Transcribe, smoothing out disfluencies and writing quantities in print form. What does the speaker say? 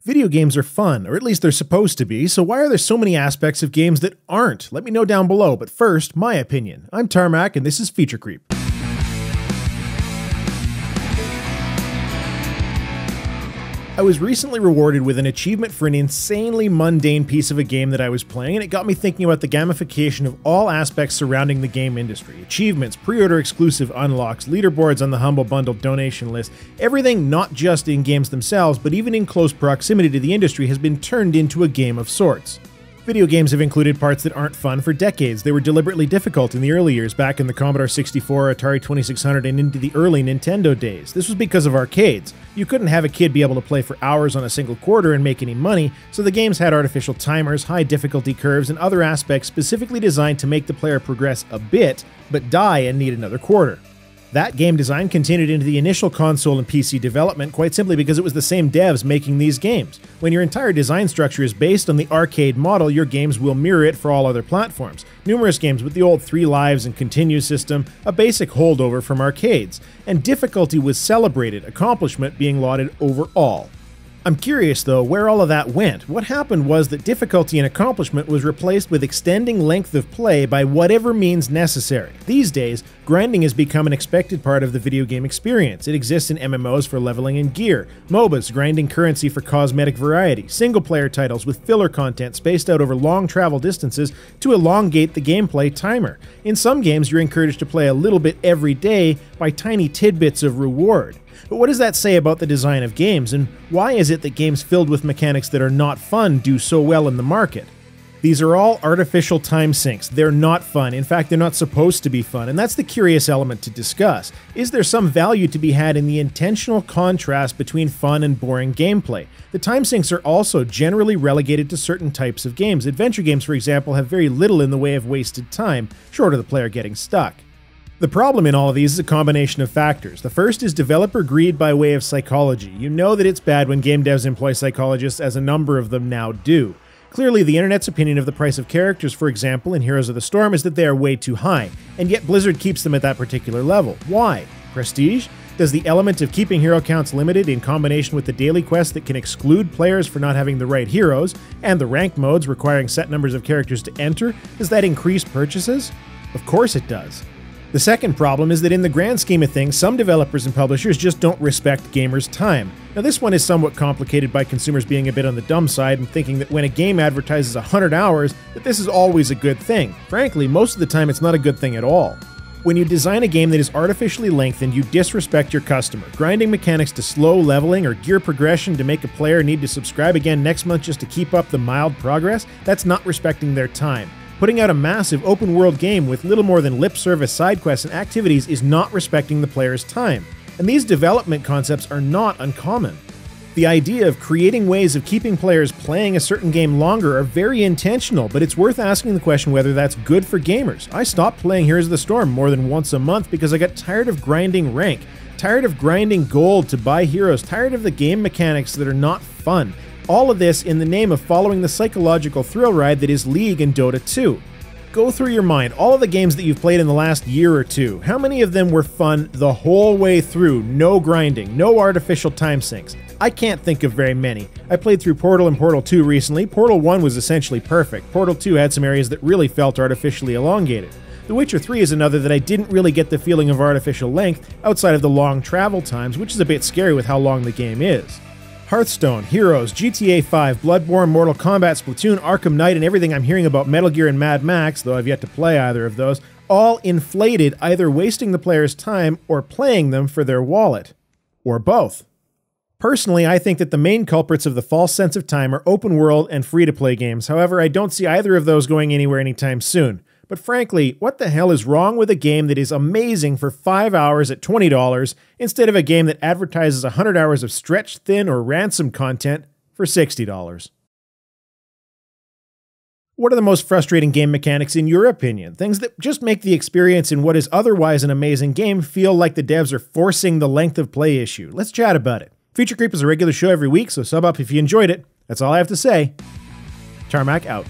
Video games are fun, or at least they're supposed to be, so why are there so many aspects of games that aren't? Let me know down below, but first, my opinion. I'm Tarmack, and this is Feature Creep. I was recently rewarded with an achievement for an insanely mundane piece of a game that I was playing, and it got me thinking about the gamification of all aspects surrounding the game industry. Achievements, pre-order exclusive unlocks, leaderboards on the Humble Bundle donation list, everything not just in games themselves, but even in close proximity to the industry has been turned into a game of sorts. Video games have included parts that aren't fun for decades. They were deliberately difficult in the early years, back in the Commodore 64, Atari 2600, and into the early Nintendo days. This was because of arcades. You couldn't have a kid be able to play for hours on a single quarter and make any money, so the games had artificial timers, high difficulty curves, and other aspects specifically designed to make the player progress a bit, but die and need another quarter. That game design continued into the initial console and PC development quite simply because it was the same devs making these games. When your entire design structure is based on the arcade model, your games will mirror it for all other platforms. Numerous games with the old 3 lives and continue system, a basic holdover from arcades, and difficulty was celebrated, accomplishment being lauded over all. I'm curious though where all of that went. What happened was that difficulty and accomplishment was replaced with extending length of play by whatever means necessary. These days, grinding has become an expected part of the video game experience. It exists in MMOs for leveling and gear, MOBAs grinding currency for cosmetic variety, single-player titles with filler content spaced out over long travel distances to elongate the gameplay timer. In some games, you're encouraged to play a little bit every day by tiny tidbits of reward. But what does that say about the design of games, and why is it that games filled with mechanics that are not fun do so well in the market? These are all artificial time sinks. They're not fun. In fact, they're not supposed to be fun, and that's the curious element to discuss. Is there some value to be had in the intentional contrast between fun and boring gameplay? The time sinks are also generally relegated to certain types of games. Adventure games, for example, have very little in the way of wasted time, short of the player getting stuck. The problem in all of these is a combination of factors. The first is developer greed by way of psychology. You know that it's bad when game devs employ psychologists, as a number of them now do. Clearly, the internet's opinion of the price of characters, for example, in Heroes of the Storm is that they are way too high, and yet Blizzard keeps them at that particular level. Why? Prestige? Does the element of keeping hero counts limited in combination with the daily quests that can exclude players for not having the right heroes, and the ranked modes requiring set numbers of characters to enter, does that increase purchases? Of course it does. The second problem is that in the grand scheme of things, some developers and publishers just don't respect gamers' time. Now this one is somewhat complicated by consumers being a bit on the dumb side and thinking that when a game advertises 100 hours, that this is always a good thing. Frankly, most of the time it's not a good thing at all. When you design a game that is artificially lengthened, you disrespect your customer. Grinding mechanics to slow leveling or gear progression to make a player need to subscribe again next month just to keep up the mild progress, that's not respecting their time. Putting out a massive open-world game with little more than lip-service side quests and activities is not respecting the player's time. And these development concepts are not uncommon. The idea of creating ways of keeping players playing a certain game longer are very intentional, but it's worth asking the question whether that's good for gamers. I stopped playing Heroes of the Storm more than once a month because I got tired of grinding rank, tired of grinding gold to buy heroes, tired of the game mechanics that are not fun. All of this in the name of following the psychological thrill ride that is League and Dota 2. Go through your mind all of the games that you've played in the last year or two. How many of them were fun the whole way through? No grinding, no artificial time sinks. I can't think of very many. I played through Portal and Portal 2 recently. Portal 1 was essentially perfect. Portal 2 had some areas that really felt artificially elongated. The Witcher 3 is another that I didn't really get the feeling of artificial length outside of the long travel times, which is a bit scary with how long the game is. Hearthstone, Heroes, GTA 5, Bloodborne, Mortal Kombat, Splatoon, Arkham Knight, and everything I'm hearing about Metal Gear and Mad Max, though I've yet to play either of those, all inflated, either wasting the player's time or playing them for their wallet. Or both. Personally, I think that the main culprits of the false sense of time are open world and free-to-play games. However, I don't see either of those going anywhere anytime soon. But frankly, what the hell is wrong with a game that is amazing for 5 hours at $20 instead of a game that advertises 100 hours of stretched thin or ransom content for $60? What are the most frustrating game mechanics in your opinion? Things that just make the experience in what is otherwise an amazing game feel like the devs are forcing the length of play issue. Let's chat about it. Feature Creep is a regular show every week, so sub up if you enjoyed it. That's all I have to say. Tarmack out.